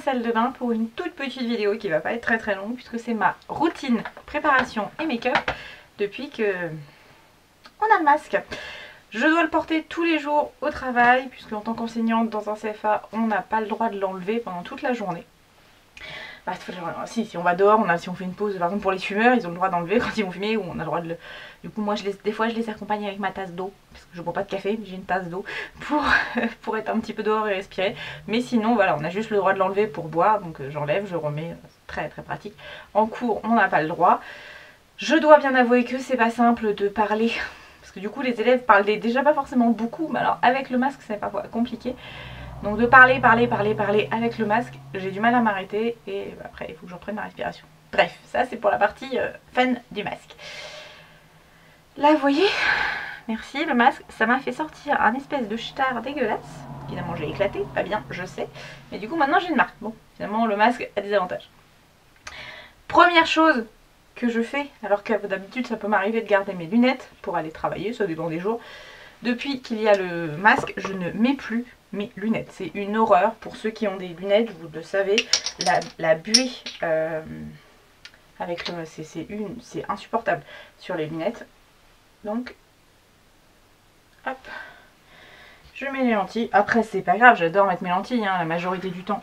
salle de bain pour une toute petite vidéo qui va pas être très longue puisque c'est ma routine préparation et make-up depuis que on a le masque. Je dois le porter tous les jours au travail puisque en tant qu'enseignante dans un CFA on n'a pas le droit de l'enlever pendant toute la journée. Bah, si on va dehors, si on fait une pause, par exemple pour les fumeurs, ils ont le droit d'enlever quand ils vont fumer, ou on a le droit de le... Du coup moi des fois je les accompagne avec ma tasse d'eau, parce que je bois pas de café, mais j'ai une tasse d'eau pour être un petit peu dehors et respirer. Mais sinon voilà, on a juste le droit de l'enlever pour boire, donc j'enlève, je remets, c'est très très pratique. En cours on n'a pas le droit. Je dois bien avouer que c'est pas simple de parler, parce que du coup les élèves parlent déjà pas forcément beaucoup, mais alors avec le masque c'est parfois compliqué. Donc de parler avec le masque, j'ai du mal à m'arrêter et après il faut que je reprenne ma respiration. Bref, ça c'est pour la partie fan du masque. Là vous voyez, merci, le masque, ça m'a fait sortir un espèce de chetard dégueulasse. Évidemment j'ai éclaté, pas bien, je sais. Mais du coup maintenant j'ai une marque. Bon, finalement le masque a des avantages. Première chose que je fais, alors que d'habitude ça peut m'arriver de garder mes lunettes pour aller travailler, ça dépend des jours. Depuis qu'il y a le masque, je ne mets plus mes lunettes. C'est une horreur pour ceux qui ont des lunettes, vous le savez. La buée avec le c'est insupportable sur les lunettes. Donc, hop, je mets les lentilles. Après, c'est pas grave, j'adore mettre mes lentilles hein, la majorité du temps.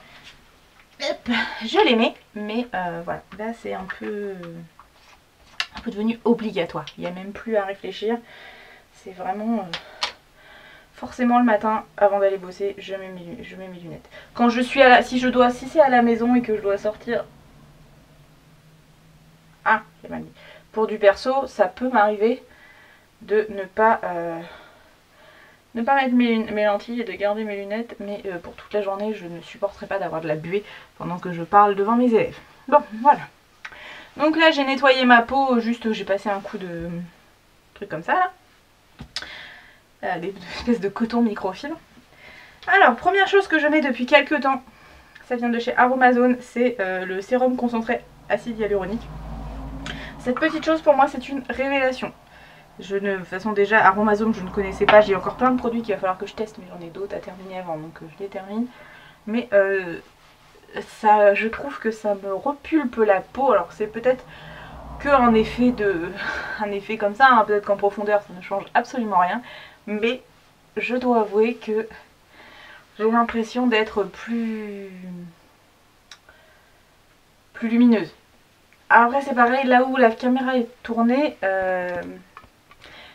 Hop, je les mets, mais voilà, là c'est un peu devenu obligatoire. Il n'y a même plus à réfléchir. C'est vraiment... forcément le matin, avant d'aller bosser, je mets mes lunettes. Quand je suis si c'est à la maison et que je dois sortir... Ah, j'ai mal dit. Pour du perso, ça peut m'arriver de ne pas mettre mes lentilles et de garder mes lunettes. Mais pour toute la journée, je ne supporterai pas d'avoir de la buée pendant que je parle devant mes élèves. Bon, voilà. Donc là, j'ai nettoyé ma peau, juste j'ai passé un coup de truc comme ça, là. Des espèces de coton microfibre. Alors, première chose que je mets depuis quelques temps, ça vient de chez Aromazone, c'est le sérum concentré acide hyaluronique. Cette petite chose pour moi c'est une révélation. De toute façon déjà Aromazone je ne connaissais pas, j'ai encore plein de produits qu'il va falloir que je teste, mais j'en ai d'autres à terminer avant, donc je les termine. Mais ça, je trouve que ça me repulpe la peau, alors c'est peut-être qu'un effet comme ça, hein. Peut-être qu'en profondeur ça ne change absolument rien, mais je dois avouer que j'ai l'impression d'être plus lumineuse. Après c'est pareil, là où la caméra est tournée,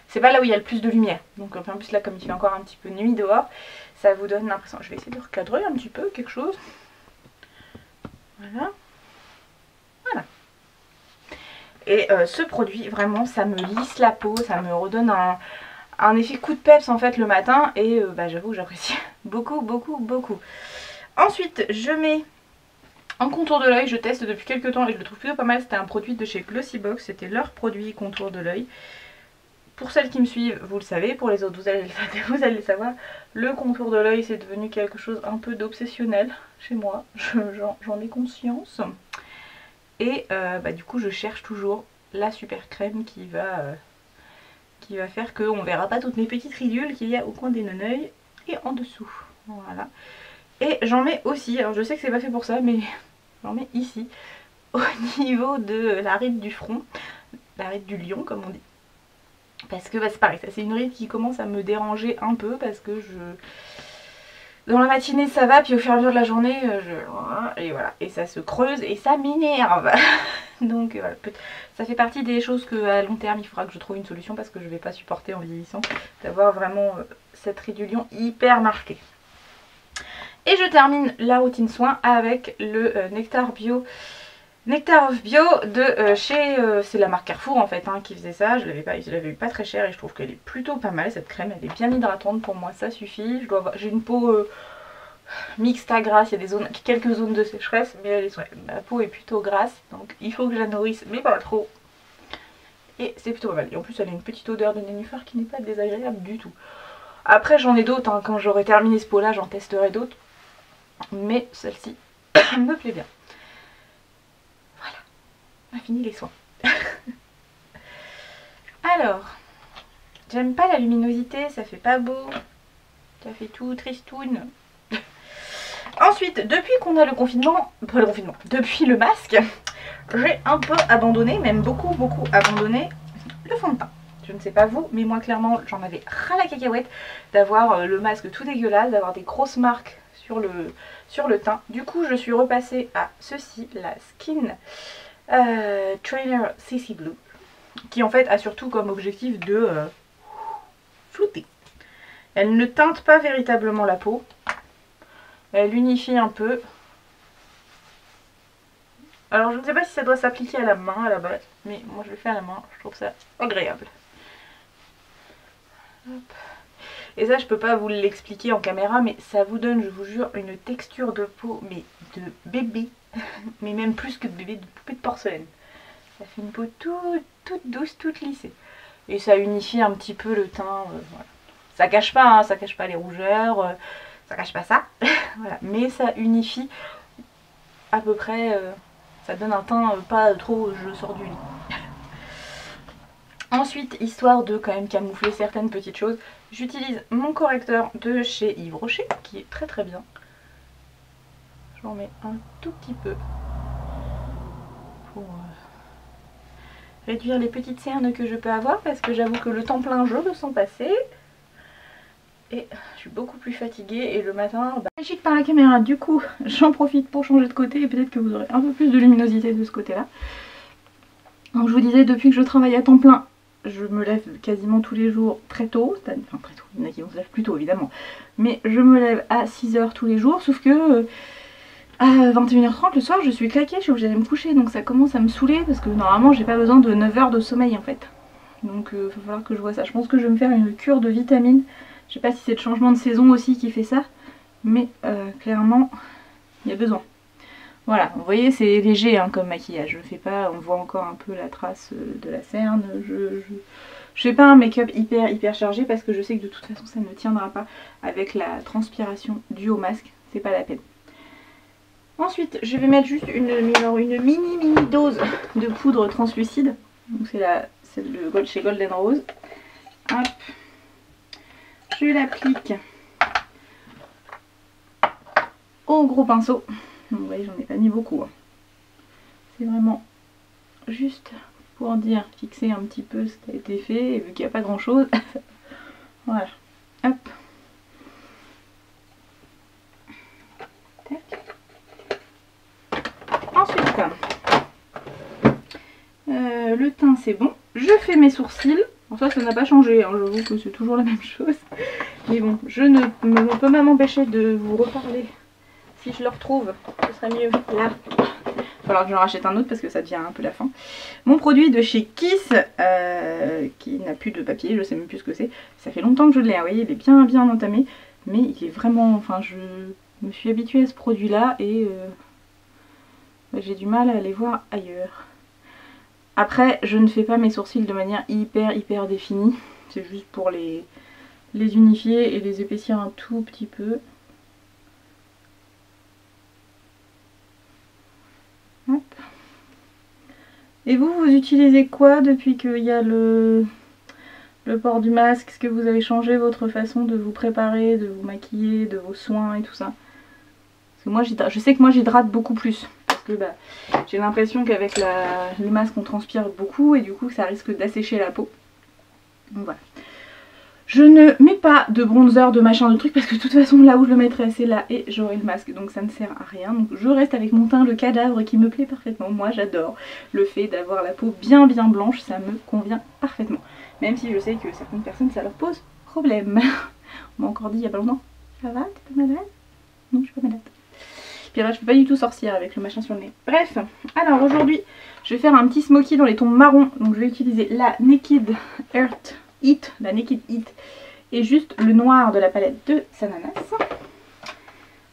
c'est pas là où il y a le plus de lumière. Donc en plus là comme il fait encore un petit peu nuit dehors, ça vous donne l'impression... Je vais essayer de recadrer un petit peu quelque chose. Voilà. Voilà. Et ce produit, vraiment, ça me lisse la peau, ça me redonne un effet coup de peps en fait le matin. Et j'avoue que j'apprécie beaucoup. Ensuite, je mets en contour de l'œil, je teste depuis quelques temps et je le trouve plutôt pas mal. C'était un produit de chez Glossybox, c'était leur produit contour de l'œil. Pour celles qui me suivent, vous le savez, pour les autres, vous allez le savoir, le contour de l'œil c'est devenu quelque chose un peu d'obsessionnel chez moi, j'en ai conscience. Et du coup je cherche toujours la super crème qui va faire qu'on ne verra pas toutes mes petites ridules qu'il y a au coin des non-œils et en dessous. Voilà. Et j'en mets aussi, alors je sais que c'est pas fait pour ça, mais j'en mets ici, au niveau de la ride du front, la ride du lion comme on dit. Parce que c'est pareil, ça c'est une ride qui commence à me déranger un peu parce que dans la matinée ça va, puis au fur et à mesure de la journée, et voilà, et ça se creuse et ça m'énerve. Donc voilà, ça fait partie des choses qu'à long terme il faudra que je trouve une solution parce que je vais pas supporter en vieillissant d'avoir vraiment cette ride du lion hyper marquée. Et je termine la routine soin avec le Nectar of Bio de chez... c'est la marque Carrefour en fait hein, qui faisait ça. Je l'avais eu pas très cher et je trouve qu'elle est plutôt pas mal cette crème. Elle est bien hydratante pour moi, ça suffit. J'ai une peau mixte à grasse, il y a quelques zones de sécheresse, mais ma peau est plutôt grasse. Donc il faut que je la nourrisse, mais pas trop. Et c'est plutôt pas mal. Et en plus elle a une petite odeur de nénuphar qui n'est pas désagréable du tout. Après j'en ai d'autres, hein. Quand j'aurai terminé ce pot là j'en testerai d'autres. Mais celle-ci me plaît bien. Voilà, on a fini les soins. Alors, j'aime pas la luminosité, ça fait pas beau. Ça fait tout tristoun. Ensuite, depuis qu'on a le confinement, pas le confinement, depuis le masque, j'ai un peu abandonné, même beaucoup abandonné le fond de teint. Je ne sais pas vous, mais moi clairement j'en avais ras la cacahuète d'avoir le masque tout dégueulasse, d'avoir des grosses marques sur le teint. Du coup je suis repassée à ceci, la Skin Trainer CC Blue, qui en fait a surtout comme objectif de flouter. Elle ne teinte pas véritablement la peau, elle unifie un peu. Alors je ne sais pas si ça doit s'appliquer à la main à la base, mais moi je le fais à la main, je trouve ça agréable. Hop. Et ça je peux pas vous l'expliquer en caméra, mais ça vous donne, je vous jure, une texture de peau mais de bébé, mais même plus que de bébé, de poupée de porcelaine. Ça fait une peau toute douce, toute lissée. Et ça unifie un petit peu le teint, voilà. Ça cache pas, hein, ça cache pas les rougeurs, ça cache pas ça, voilà. Mais ça unifie à peu près, ça donne un teint pas trop je sors du lit. Ensuite, histoire de quand même camoufler certaines petites choses, j'utilise mon correcteur de chez Yves Rocher, qui est très bien. J'en mets un tout petit peu pour réduire les petites cernes que je peux avoir, parce que j'avoue que le temps plein, je le sens passer. Et je suis beaucoup plus fatiguée, et le matin, magique par la caméra, du coup, j'en profite pour changer de côté, et peut-être que vous aurez un peu plus de luminosité de ce côté-là. Donc je vous disais, depuis que je travaille à temps plein, je me lève quasiment tous les jours très tôt, enfin très tôt, il y en a qui vont se lever plus tôt évidemment, mais je me lève à 6 h tous les jours, sauf que à 21 h 30 le soir je suis claquée, je suis obligée d'aller me coucher, donc ça commence à me saouler parce que normalement j'ai pas besoin de 9 heures de sommeil en fait. Donc il va falloir que je vois ça. Je pense que je vais me faire une cure de vitamines, je sais pas si c'est le changement de saison aussi qui fait ça, mais clairement il y a besoin. Voilà, vous voyez c'est léger hein, comme maquillage, je fais pas, on voit encore un peu la trace de la cerne, je fais pas un make-up hyper chargé parce que je sais que de toute façon ça ne tiendra pas avec la transpiration due au masque, c'est pas la peine. Ensuite je vais mettre juste une mini dose de poudre translucide, donc c'est celle de chez Golden Rose. Hop, je l'applique au gros pinceau. Vous voyez, j'en ai pas mis beaucoup. Hein. C'est vraiment juste pour dire, fixer un petit peu ce qui a été fait, et vu qu'il n'y a pas grand chose. Voilà. Hop. Tac. Ensuite, le teint c'est bon. Je fais mes sourcils. Bon, ça n'a pas changé, hein. J'avoue que c'est toujours la même chose. Mais bon, je ne peux pas m'empêcher de vous reparler. Si je le retrouve, ce serait mieux. Là, il va falloir que j'en rachète un autre parce que ça devient un peu la fin. Mon produit de chez Kiss, qui n'a plus de papier, je sais même plus ce que c'est. Ça fait longtemps que je l'ai, vous voyez, il est bien entamé. Mais il est vraiment, enfin je me suis habituée à ce produit là et j'ai du mal à aller voir ailleurs. Après, je ne fais pas mes sourcils de manière hyper définie. C'est juste pour les unifier et les épaissir un tout petit peu. Hop. Et vous utilisez quoi depuis qu'il y a le port du masque? Est-ce que vous avez changé votre façon de vous préparer, de vous maquiller, de vos soins et tout ça? Parce que moi, je sais que moi j'hydrate beaucoup plus. Parce que j'ai l'impression qu'avec le masque on transpire beaucoup et du coup ça risque d'assécher la peau. Donc voilà. Je ne mets pas de bronzer, de machin, de trucs parce que de toute façon là où je le mettrai c'est là et j'aurai le masque donc ça ne sert à rien. Donc je reste avec mon teint de cadavre qui me plaît parfaitement. Moi j'adore le fait d'avoir la peau bien blanche, ça me convient parfaitement. Même si je sais que certaines personnes ça leur pose problème. On m'a encore dit il y a pas longtemps, ça va, t'es pas malade? Non, je suis pas malade. Puis là je fais pas du tout sorcière avec le machin sur le nez. Bref, alors aujourd'hui je vais faire un petit smoky dans les tons marrons. Donc je vais utiliser la Naked Heat, la Naked Heat et juste le noir de la palette de Sananas.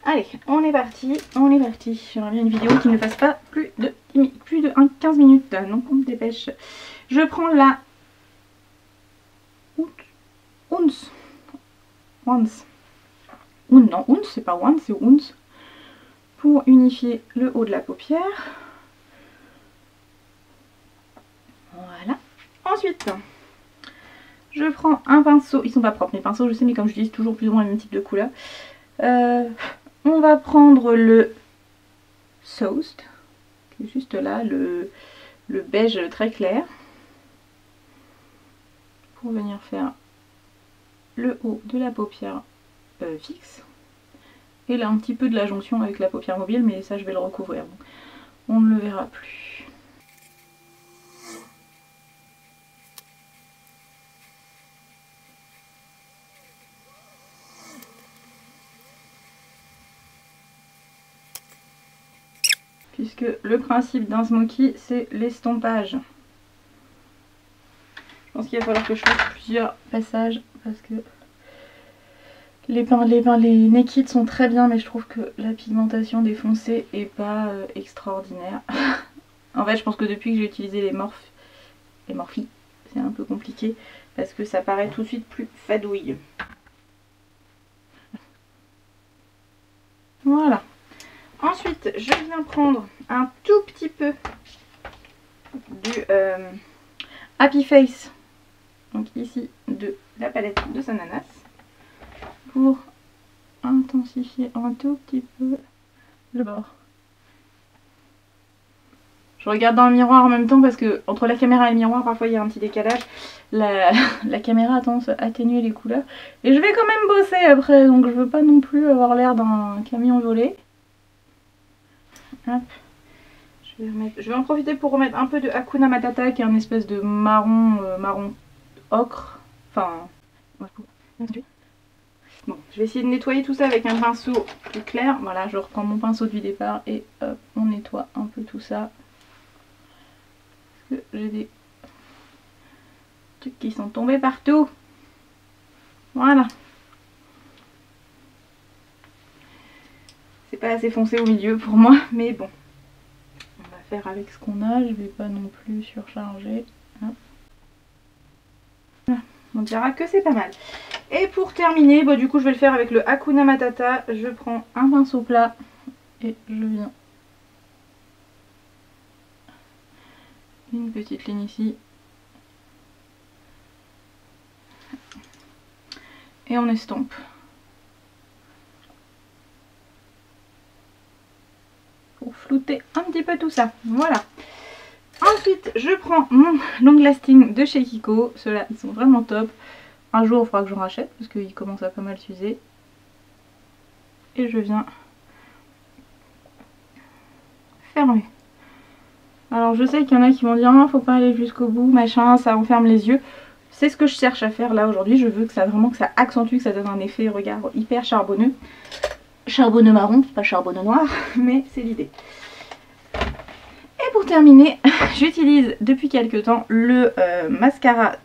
Allez, on est parti. J'aimerais bien une vidéo qui ne fasse pas plus de 15 minutes, donc on se dépêche. Je prends la Ounce. Non, Ounce, c'est pas Ounce, c'est Ounce. Pour unifier le haut de la paupière. Voilà. Ensuite, je prends un pinceau. Ils sont pas propres mes pinceaux, je sais, mais comme je dis toujours plus ou moins le même type de couleur. On va prendre le Soast, qui est juste là, le beige très clair, pour venir faire le haut de la paupière fixe. Et là un petit peu de la jonction avec la paupière mobile, mais ça je vais le recouvrir, donc on ne le verra plus. Puisque le principe d'un smoky, c'est l'estompage. Je pense qu'il va falloir que je fasse plusieurs passages parce que les naked sont très bien, mais je trouve que la pigmentation des foncés est pas extraordinaire. En fait, je pense que depuis que j'ai utilisé les Morphe, c'est un peu compliqué parce que ça paraît tout de suite plus fadouille. Voilà. Ensuite, je viens prendre un tout petit peu du Happy Face, donc ici de la palette de Sananas, pour intensifier un tout petit peu le bord. Je regarde dans le miroir en même temps parce que entre la caméra et le miroir parfois il y a un petit décalage. La caméra a tendance à atténuer les couleurs et je vais quand même bosser après, donc je veux pas non plus avoir l'air d'un camion volé. Hop. Je vais en profiter pour remettre un peu de Hakuna Matata qui est un espèce de marron, marron ocre. Enfin, bon, je vais essayer de nettoyer tout ça avec un pinceau plus clair. Voilà, je reprends mon pinceau du départ et hop, on nettoie un peu tout ça. Parce que j'ai des trucs qui sont tombés partout. Voilà. C'est pas assez foncé au milieu pour moi, mais bon. On va faire avec ce qu'on a, je vais pas non plus surcharger. On dira que c'est pas mal. Et pour terminer, bah, du coup je vais le faire avec le Hakuna Matata. Je prends un pinceau plat et je viens une petite ligne ici. Et on estompe. Pour flouter un petit peu tout ça. Voilà. Ensuite, je prends mon Long Lasting de chez Kiko. Ceux-là, ils sont vraiment top. Un jour, il faudra que j'en rachète parce qu'ils commencent à pas mal s'user. Et je viens fermer. Alors, je sais qu'il y en a qui vont dire non, faut pas aller jusqu'au bout, machin, ça enferme les yeux. C'est ce que je cherche à faire là aujourd'hui. Je veux que ça vraiment que ça accentue, que ça donne un effet regard hyper charbonneux. Charbonneux marron, pas charbonneux noir, mais c'est l'idée. Et pour terminer, j'utilise depuis quelques temps le mascara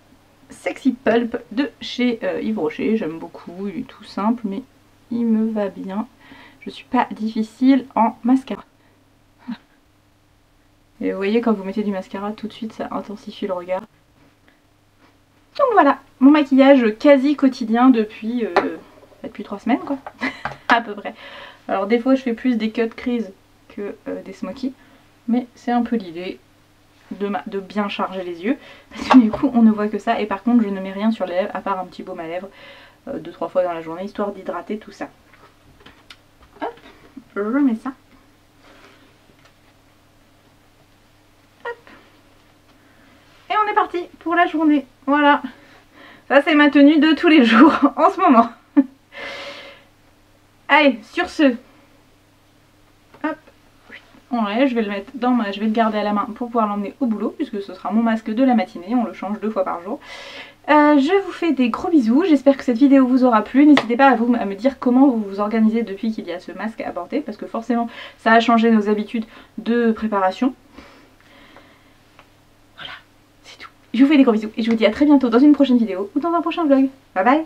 Sexy Pulp de chez Yves Rocher. J'aime beaucoup, il est tout simple, mais il me va bien. Je suis pas difficile en mascara. Et vous voyez, quand vous mettez du mascara, tout de suite ça intensifie le regard. Donc voilà, mon maquillage quasi quotidien depuis 3 semaines quoi, à peu près. Alors des fois je fais plus des cut crease que des smoky, mais c'est un peu l'idée de bien charger les yeux, parce que du coup on ne voit que ça, et par contre je ne mets rien sur les lèvres à part un petit baume à lèvres 2-3 fois dans la journée, histoire d'hydrater tout ça. Hop, je mets ça. Et on est parti pour la journée. Voilà. Ça c'est ma tenue de tous les jours en ce moment. Allez, sur ce. Hop. Ouais, je vais le mettre dans je vais le garder à la main pour pouvoir l'emmener au boulot, puisque ce sera mon masque de la matinée. On le change 2 fois par jour. Je vous fais des gros bisous. J'espère que cette vidéo vous aura plu. N'hésitez pas à me dire comment vous vous organisez depuis qu'il y a ce masque à porter, parce que forcément ça a changé nos habitudes de préparation. Je vous fais des gros bisous et je vous dis à très bientôt dans une prochaine vidéo ou dans un prochain vlog. Bye bye.